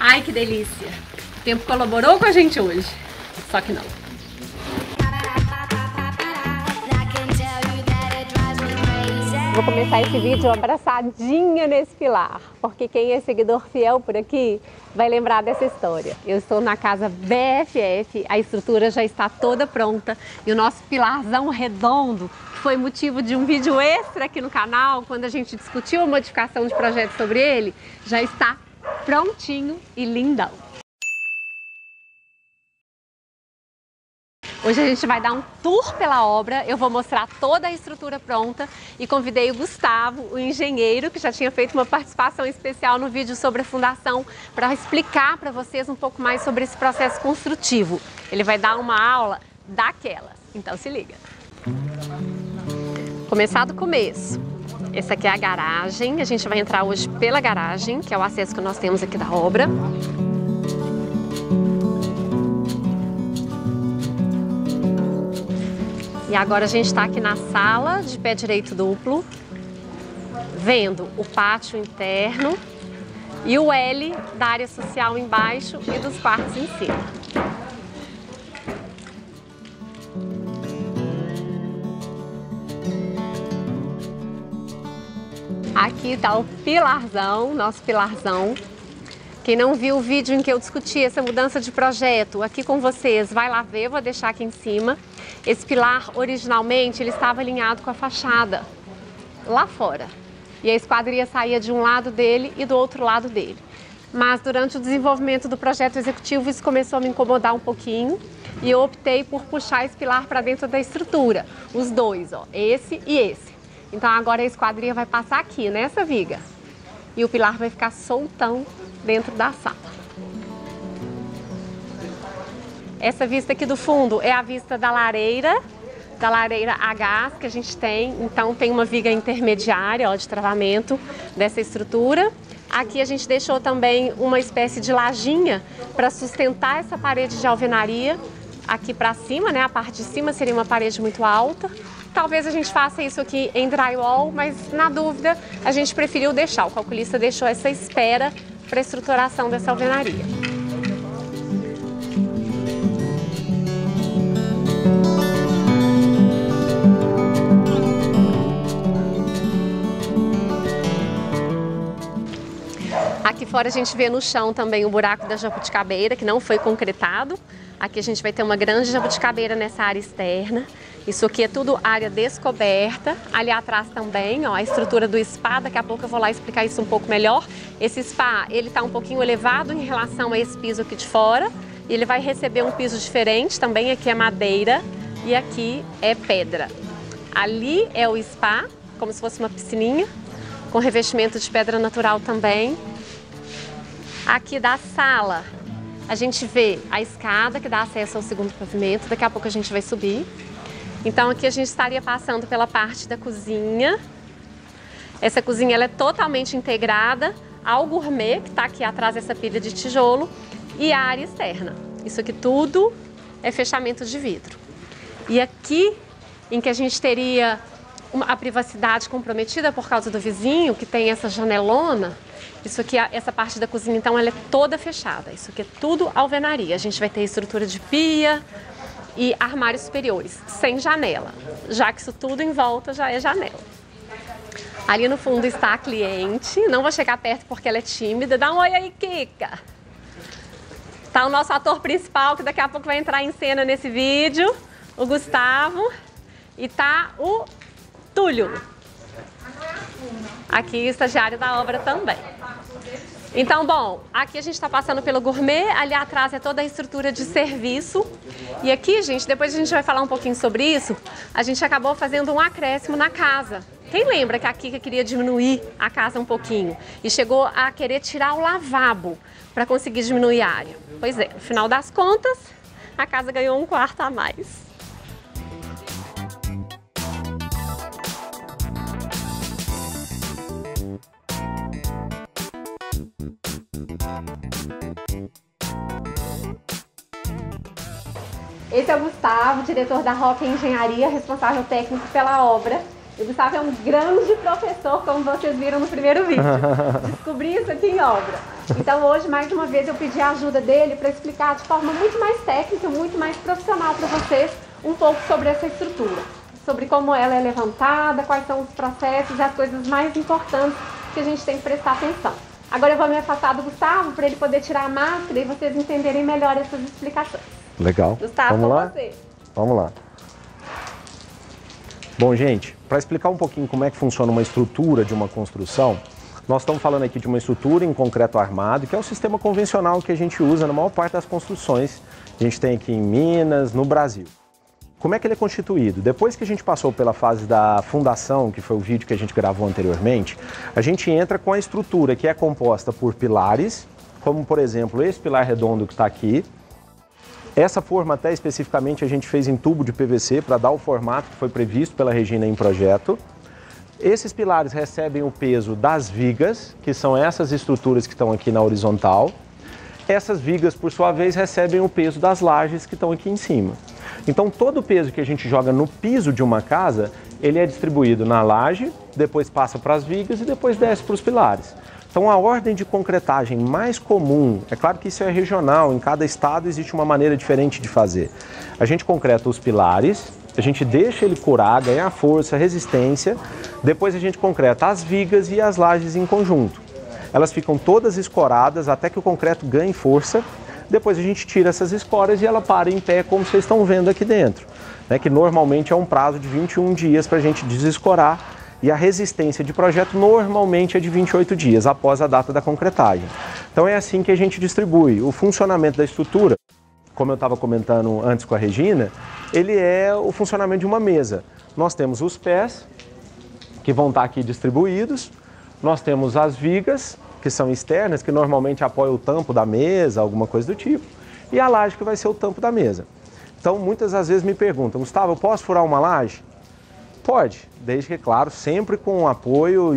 Ai, que delícia! O tempo colaborou com a gente hoje, só que não. Vou começar esse vídeo abraçadinha nesse pilar, porque quem é seguidor fiel por aqui vai lembrar dessa história. Eu estou na casa BFF, a estrutura já está toda pronta e o nosso pilarzão redondo, que foi motivo de um vídeo extra aqui no canal, quando a gente discutiu a modificação de projeto sobre ele, já está prontinho e lindão. Hoje a gente vai dar um tour pela obra, eu vou mostrar toda a estrutura pronta e convidei o Gustavo, o engenheiro, que já tinha feito uma participação especial no vídeo sobre a fundação, para explicar para vocês um pouco mais sobre esse processo construtivo. Ele vai dar uma aula daquelas, então se liga. Começar do começo. Essa aqui é a garagem, a gente vai entrar hoje pela garagem, que é o acesso que nós temos aqui da obra. E agora a gente está aqui na sala de pé direito duplo, vendo o pátio interno e o L da área social embaixo e dos quartos em cima. Aqui está o pilarzão, nosso pilarzão. Quem não viu o vídeo em que eu discuti essa mudança de projeto aqui com vocês, vai lá ver, vou deixar aqui em cima. Esse pilar, originalmente, ele estava alinhado com a fachada, lá fora. E a esquadria saía de um lado dele e do outro lado dele. Mas durante o desenvolvimento do projeto executivo, isso começou a me incomodar um pouquinho. E eu optei por puxar esse pilar para dentro da estrutura. Os dois, ó, esse e esse. Então agora a esquadria vai passar aqui, nessa viga. E o pilar vai ficar soltão dentro da sala. Essa vista aqui do fundo é a vista da lareira a gás que a gente tem. Então tem uma viga intermediária, ó, de travamento dessa estrutura. Aqui a gente deixou também uma espécie de lajinha para sustentar essa parede de alvenaria aqui para cima, né? A parte de cima seria uma parede muito alta. Talvez a gente faça isso aqui em drywall, mas na dúvida a gente preferiu deixar. O calculista deixou essa espera para a estruturação dessa alvenaria. Aqui fora a gente vê no chão também o buraco da jabuticabeira, que não foi concretado. Aqui a gente vai ter uma grande jabuticabeira nessa área externa. Isso aqui é tudo área descoberta. Ali atrás também, ó, a estrutura do spa. Daqui a pouco eu vou lá explicar isso um pouco melhor. Esse spa, ele tá um pouquinho elevado em relação a esse piso aqui de fora. E ele vai receber um piso diferente, também aqui é madeira e aqui é pedra. Ali é o spa, como se fosse uma piscininha, com revestimento de pedra natural também. Aqui da sala, a gente vê a escada que dá acesso ao segundo pavimento. Daqui a pouco a gente vai subir. Então aqui a gente estaria passando pela parte da cozinha. Essa cozinha ela é totalmente integrada ao gourmet, que está aqui atrás dessa pilha de tijolo, e a área externa. Isso aqui tudo é fechamento de vidro. E aqui, em que a gente teria a privacidade comprometida por causa do vizinho, que tem essa janelona, isso aqui, essa parte da cozinha, então, ela é toda fechada. Isso aqui é tudo alvenaria. A gente vai ter estrutura de pia e armários superiores, sem janela, já que isso tudo em volta já é janela. Ali no fundo está a cliente, não vou chegar perto porque ela é tímida. Dá um oi aí, Kika! Tá o nosso ator principal, que daqui a pouco vai entrar em cena nesse vídeo, o Gustavo, e tá o Túlio, aqui estagiário da obra também. Então, bom, aqui a gente está passando pelo gourmet, ali atrás é toda a estrutura de serviço. E aqui, gente, depois a gente vai falar um pouquinho sobre isso, a gente acabou fazendo um acréscimo na casa. Quem lembra que a Kika queria diminuir a casa um pouquinho e chegou a querer tirar o lavabo para conseguir diminuir a área? Pois é, no final das contas, a casa ganhou um quarto a mais. Esse é o Gustavo, diretor da Roca Engenharia, responsável técnico pela obra. O Gustavo é um grande professor, como vocês viram no primeiro vídeo. Descobri isso aqui em obra. Então hoje, mais uma vez, eu pedi a ajuda dele para explicar de forma muito mais técnica, muito mais profissional para vocês um pouco sobre essa estrutura. Sobre como ela é levantada, quais são os processos e as coisas mais importantes que a gente tem que prestar atenção. Agora eu vou me afastar do Gustavo para ele poder tirar a máscara e vocês entenderem melhor essas explicações. Legal. Gustavo, vamos lá? Você. Vamos lá. Bom, gente, para explicar um pouquinho como é que funciona uma estrutura de uma construção, nós estamos falando aqui de uma estrutura em concreto armado, que é o sistema convencional que a gente usa na maior parte das construções que a gente tem aqui em Minas, no Brasil. Como é que ele é constituído? Depois que a gente passou pela fase da fundação, que foi o vídeo que a gente gravou anteriormente, a gente entra com a estrutura que é composta por pilares, como por exemplo esse pilar redondo que está aqui. Essa forma até especificamente a gente fez em tubo de PVC para dar o formato que foi previsto pela Regina em projeto. Esses pilares recebem o peso das vigas, que são essas estruturas que estão aqui na horizontal. Essas vigas, por sua vez, recebem o peso das lajes que estão aqui em cima. Então todo o peso que a gente joga no piso de uma casa, ele é distribuído na laje, depois passa para as vigas e depois desce para os pilares. Então a ordem de concretagem mais comum, é claro que isso é regional, em cada estado existe uma maneira diferente de fazer. A gente concreta os pilares, a gente deixa ele curar, ganhar força, resistência, depois a gente concreta as vigas e as lajes em conjunto. Elas ficam todas escoradas até que o concreto ganhe força, depois a gente tira essas escoras e ela para em pé como vocês estão vendo aqui dentro, né, que normalmente é um prazo de 21 dias para a gente desescorar. E a resistência de projeto normalmente é de 28 dias após a data da concretagem. Então é assim que a gente distribui. O funcionamento da estrutura, como eu estava comentando antes com a Regina, ele é o funcionamento de uma mesa. Nós temos os pés, que vão estar aqui distribuídos, nós temos as vigas, que são externas, que normalmente apoiam o tampo da mesa, alguma coisa do tipo, e a laje que vai ser o tampo da mesa. Então muitas das vezes me perguntam, Gustavo, eu posso furar uma laje? Pode, desde que, claro, sempre com o apoio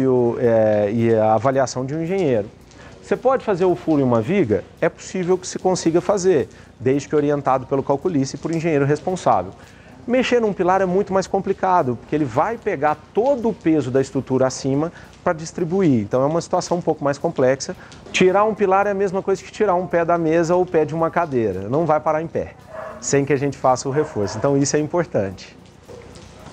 e a avaliação de um engenheiro. Você pode fazer o furo em uma viga? É possível que se consiga fazer, desde que orientado pelo calculista e por engenheiro responsável. Mexer num pilar é muito mais complicado, porque ele vai pegar todo o peso da estrutura acima para distribuir. Então é uma situação um pouco mais complexa. Tirar um pilar é a mesma coisa que tirar um pé da mesa ou o pé de uma cadeira. Não vai parar em pé, sem que a gente faça o reforço. Então isso é importante.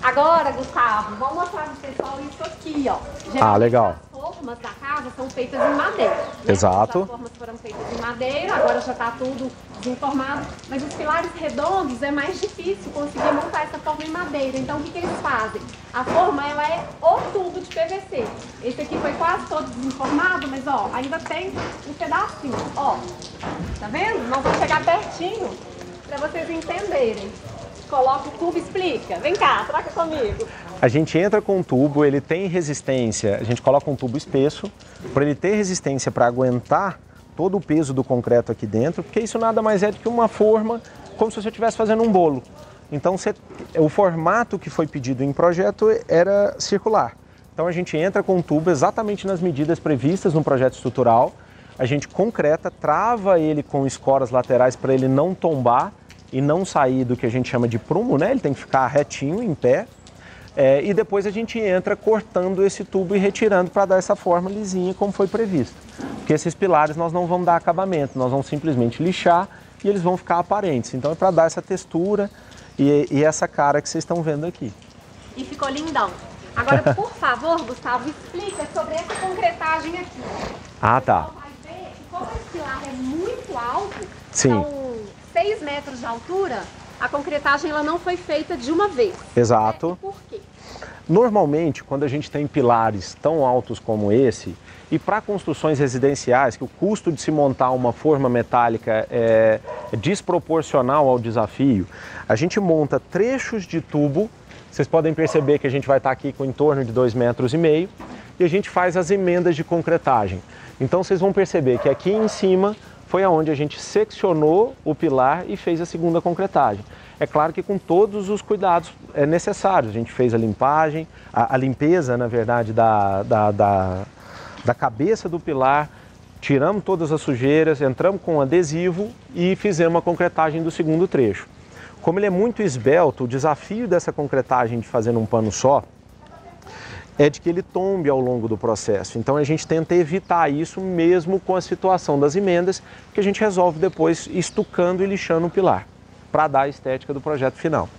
Agora, Gustavo, vamos mostrar para o pessoal isso aqui, ó. Geralmente, legal. As formas da casa são feitas em madeira. Né? Exato. As formas foram feitas em madeira, agora já está tudo desenformado. Mas os pilares redondos é mais difícil conseguir montar essa forma em madeira. Então, o que eles fazem? A forma, ela é o tubo de PVC. Esse aqui foi quase todo desenformado, mas, ó, ainda tem um pedacinho, ó. Tá vendo? Nós vamos chegar pertinho para vocês entenderem. Coloca o tubo e explica. Vem cá, troca comigo. A gente entra com um tubo, ele tem resistência, a gente coloca um tubo espesso, para ele ter resistência para aguentar todo o peso do concreto aqui dentro, porque isso nada mais é do que uma forma, como se você estivesse fazendo um bolo. Então o formato que foi pedido em projeto era circular. Então a gente entra com um tubo exatamente nas medidas previstas no projeto estrutural, a gente concreta, trava ele com escoras laterais para ele não tombar, e não sair do que a gente chama de prumo, né? Ele tem que ficar retinho, em pé. E depois a gente entra cortando esse tubo e retirando para dar essa forma lisinha como foi previsto. Porque esses pilares nós não vamos dar acabamento, nós vamos simplesmente lixar e eles vão ficar aparentes. Então é para dar essa textura e essa cara que vocês estão vendo aqui. E ficou lindão. Agora, por favor, Gustavo, explica sobre essa concretagem aqui. Ah, tá. Você vai ver que como esse pilar é muito alto, Sim. São 6 metros de altura, a concretagem ela não foi feita de uma vez. Exato. Né? E por quê? Normalmente, quando a gente tem pilares tão altos como esse, e para construções residenciais, que o custo de se montar uma forma metálica é desproporcional ao desafio, a gente monta trechos de tubo. Vocês podem perceber que a gente vai estar aqui com em torno de 2,5 metros, e a gente faz as emendas de concretagem. Então vocês vão perceber que aqui em cima foi aonde a gente seccionou o pilar e fez a segunda concretagem. É claro que com todos os cuidados necessários. A gente fez a limpagem, a limpeza, na verdade, da cabeça do pilar, tiramos todas as sujeiras, entramos com adesivo e fizemos a concretagem do segundo trecho. Como ele é muito esbelto, o desafio dessa concretagem de fazer num pano só, é de que ele tombe ao longo do processo. Então a gente tenta evitar isso mesmo com a situação das emendas, que a gente resolve depois estucando e lixando o pilar, para dar a estética do projeto final.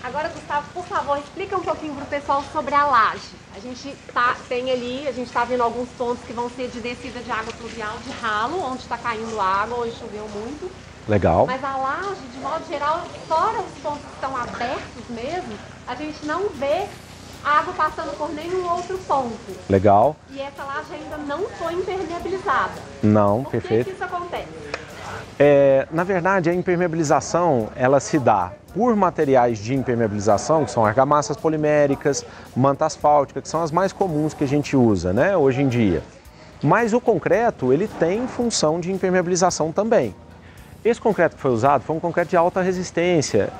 Agora, Gustavo, por favor, explica um pouquinho para o pessoal sobre a laje. A gente está vendo alguns pontos que vão ser de descida de água pluvial, de ralo, onde está caindo água, hoje choveu muito. Legal. Mas a laje, de modo geral, fora os pontos que estão abertos mesmo, a gente não vê água passando por nenhum outro ponto. Legal. E essa laje ainda não foi impermeabilizada. Não, por perfeito. Por que isso acontece? Na verdade, a impermeabilização, ela se dá por materiais de impermeabilização, que são argamassas poliméricas, manta asfáltica, que são as mais comuns que a gente usa, né, hoje em dia. Mas o concreto, ele tem função de impermeabilização também. Esse concreto que foi usado foi um concreto de alta resistência,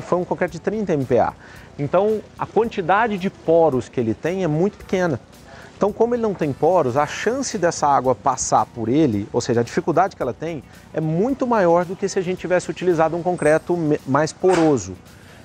foi um concreto de 30 MPa. Então, a quantidade de poros que ele tem é muito pequena. Então, como ele não tem poros, a chance dessa água passar por ele, ou seja, a dificuldade que ela tem, é muito maior do que se a gente tivesse utilizado um concreto mais poroso.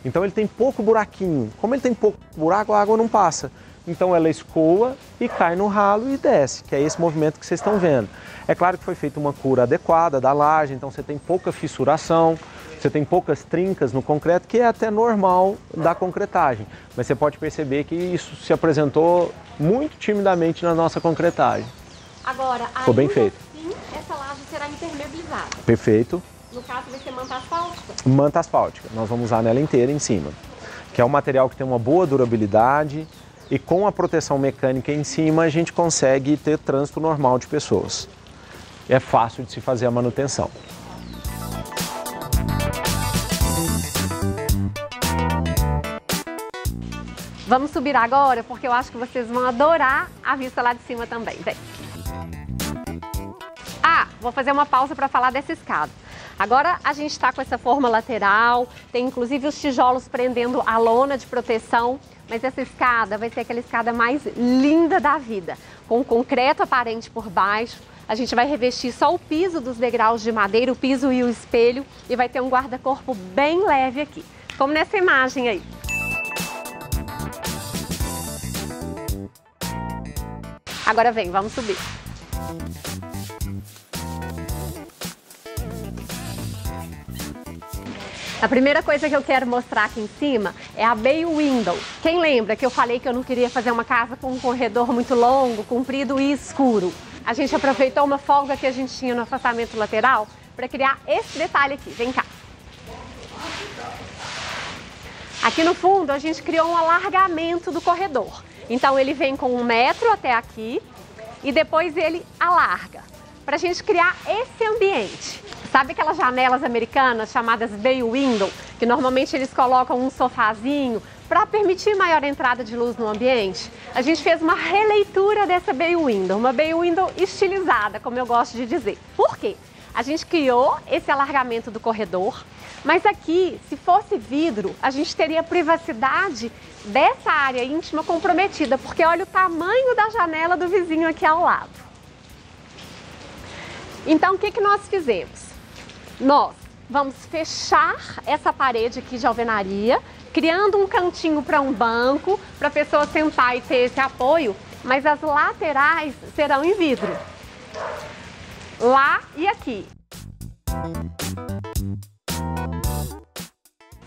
Então, ele tem pouco buraquinho. Como ele tem pouco buraco, a água não passa. Então, ela escoa e cai no ralo e desce, que é esse movimento que vocês estão vendo. É claro que foi feita uma cura adequada da laje, então você tem pouca fissuração, você tem poucas trincas no concreto, que é até normal da concretagem. Mas você pode perceber que isso se apresentou muito timidamente na nossa concretagem. Agora, foi bem feito. Assim, essa laje será impermeabilizada. Perfeito. No caso, vai ser manta asfáltica? Manta asfáltica. Nós vamos usar nela inteira em cima, que é um material que tem uma boa durabilidade e com a proteção mecânica em cima a gente consegue ter trânsito normal de pessoas. É fácil de se fazer a manutenção. Vamos subir agora, porque eu acho que vocês vão adorar a vista lá de cima também. Vem. Vou fazer uma pausa para falar dessa escada. Agora a gente está com essa forma lateral, tem inclusive os tijolos prendendo a lona de proteção, mas essa escada vai ser aquela escada mais linda da vida, com concreto aparente por baixo. A gente vai revestir só o piso dos degraus de madeira, o piso e o espelho, e vai ter um guarda-corpo bem leve aqui, como nessa imagem aí. Agora vem, vamos subir. A primeira coisa que eu quero mostrar aqui em cima é a bay window. Quem lembra que eu falei que eu não queria fazer uma casa com um corredor muito longo, comprido e escuro? A gente aproveitou uma folga que a gente tinha no afastamento lateral para criar esse detalhe aqui. Vem cá. Aqui no fundo a gente criou um alargamento do corredor. Então ele vem com 1 metro até aqui e depois ele alarga, para a gente criar esse ambiente. Sabe aquelas janelas americanas chamadas bay window, que normalmente eles colocam um sofazinho para permitir maior entrada de luz no ambiente? A gente fez uma releitura dessa bay window, uma bay window estilizada, como eu gosto de dizer. Por quê? A gente criou esse alargamento do corredor, mas aqui, se fosse vidro, a gente teria a privacidade dessa área íntima comprometida, porque olha o tamanho da janela do vizinho aqui ao lado. Então, o que nós fizemos? Nós vamos fechar essa parede aqui de alvenaria, criando um cantinho para um banco, para a pessoa sentar e ter esse apoio, mas as laterais serão em vidro. Lá e aqui.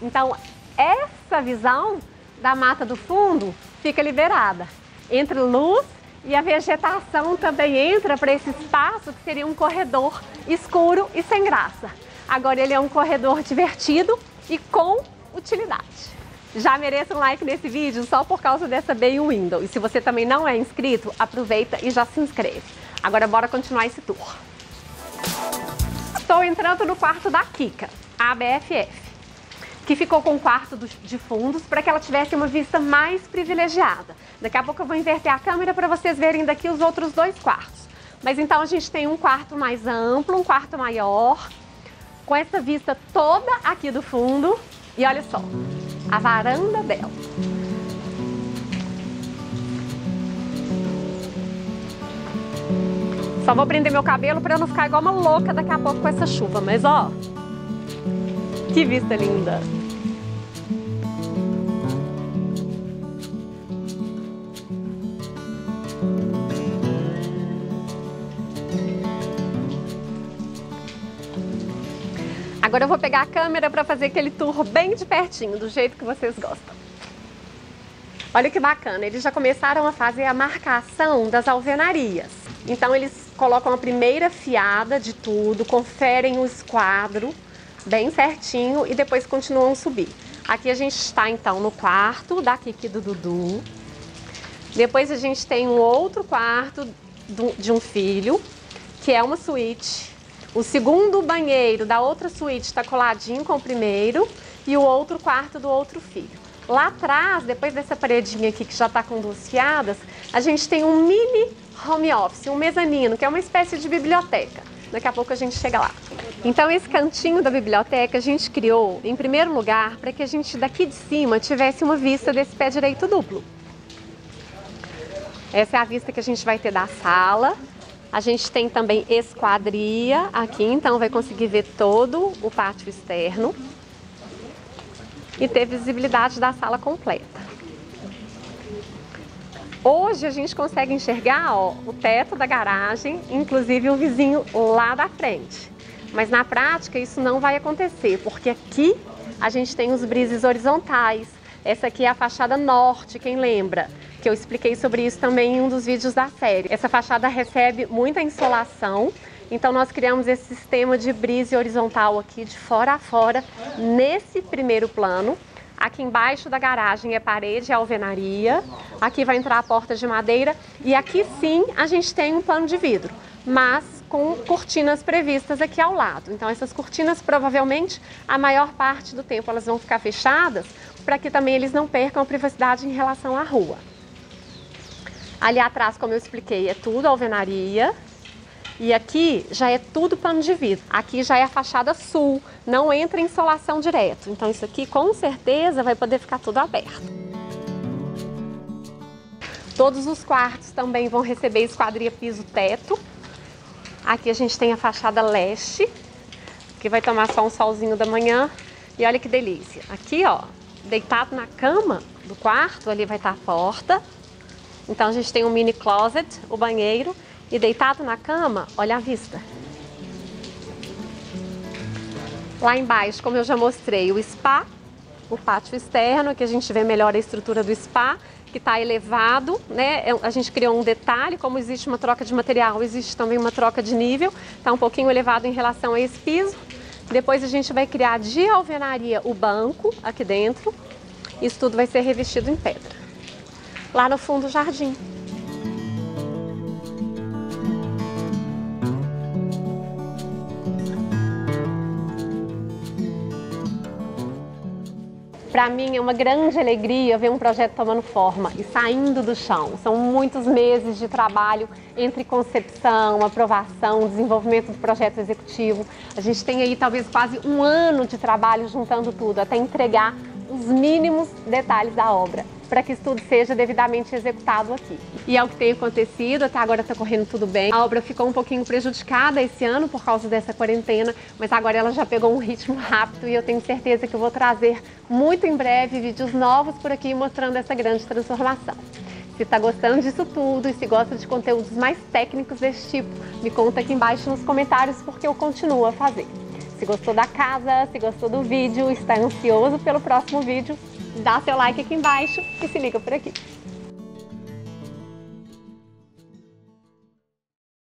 Então, essa visão da mata do fundo fica liberada. Entre luz e a vegetação também entra para esse espaço que seria um corredor escuro e sem graça. Agora ele é um corredor divertido e com utilidade. Já mereço um like nesse vídeo só por causa dessa bay window. E se você também não é inscrito, aproveita e já se inscreve. Agora bora continuar esse tour. Estou entrando no quarto da Kika, a BFF, que ficou com o quarto de fundos para que ela tivesse uma vista mais privilegiada. Daqui a pouco eu vou inverter a câmera para vocês verem daqui os outros 2 quartos. Mas então a gente tem um quarto mais amplo, um quarto maior, com essa vista toda aqui do fundo. E olha só, a varanda dela. Só vou prender meu cabelo para não ficar igual uma louca daqui a pouco com essa chuva. Mas ó, que vista linda! Agora eu vou pegar a câmera para fazer aquele tour bem de pertinho, do jeito que vocês gostam. Olha que bacana, eles já começaram a fazer a marcação das alvenarias. Então eles colocam a primeira fiada de tudo, conferem o esquadro bem certinho e depois continuam a subir. Aqui a gente está então no quarto da Kiki e do Dudu. Depois a gente tem um outro quarto de um filho, que é uma suíte. O segundo banheiro da outra suíte está coladinho com o primeiro e o outro quarto do outro filho. Lá atrás, depois dessa paredinha aqui que já está com 2 fiadas, a gente tem um mini home office, um mezanino, que é uma espécie de biblioteca. Daqui a pouco a gente chega lá. Então esse cantinho da biblioteca a gente criou, em primeiro lugar, para que a gente daqui de cima tivesse uma vista desse pé direito duplo. Essa é a vista que a gente vai ter da sala. A gente tem também esquadria aqui, então vai conseguir ver todo o pátio externo e ter visibilidade da sala completa. Hoje a gente consegue enxergar, ó, o teto da garagem, inclusive o vizinho lá da frente. Mas na prática isso não vai acontecer, porque aqui a gente tem os brises horizontais. Essa aqui é a fachada norte, quem lembra? Que eu expliquei sobre isso também em um dos vídeos da série. Essa fachada recebe muita insolação, então nós criamos esse sistema de brise horizontal aqui de fora a fora, nesse primeiro plano. Aqui embaixo da garagem é parede e alvenaria, aqui vai entrar a porta de madeira e aqui sim a gente tem um pano de vidro, mas com cortinas previstas aqui ao lado. Então essas cortinas provavelmente a maior parte do tempo elas vão ficar fechadas para que também eles não percam a privacidade em relação à rua. Ali atrás, como eu expliquei, é tudo alvenaria. E aqui já é tudo pano de vidro. Aqui já é a fachada sul, não entra insolação direto. Então isso aqui com certeza vai poder ficar tudo aberto. Todos os quartos também vão receber esquadria piso-teto. Aqui a gente tem a fachada leste, que vai tomar só um solzinho da manhã. E olha que delícia. Aqui, ó, deitado na cama do quarto, ali vai estar a porta. Então a gente tem um mini closet, o banheiro, e deitado na cama, olha a vista. Lá embaixo, como eu já mostrei, o spa, o pátio externo, que a gente vê melhor a estrutura do spa, que está elevado, né? A gente criou um detalhe, como existe uma troca de material, existe também uma troca de nível, está um pouquinho elevado em relação a esse piso. Depois a gente vai criar de alvenaria o banco aqui dentro, isso tudo vai ser revestido em pedra. Lá no fundo, o jardim. Para mim é uma grande alegria ver um projeto tomando forma e saindo do chão. São muitos meses de trabalho entre concepção, aprovação, desenvolvimento do projeto executivo. A gente tem aí talvez quase 1 ano de trabalho juntando tudo até entregar os mínimos detalhes da obra, para que isso tudo seja devidamente executado aqui. E é o que tem acontecido, até agora está correndo tudo bem. A obra ficou um pouquinho prejudicada esse ano por causa dessa quarentena, mas agora ela já pegou um ritmo rápido e eu tenho certeza que eu vou trazer muito em breve vídeos novos por aqui mostrando essa grande transformação. Se está gostando disso tudo e se gosta de conteúdos mais técnicos desse tipo, me conta aqui embaixo nos comentários porque eu continuo a fazer. Se gostou da casa, se gostou do vídeo, está ansioso pelo próximo vídeo, dá seu like aqui embaixo e se liga por aqui.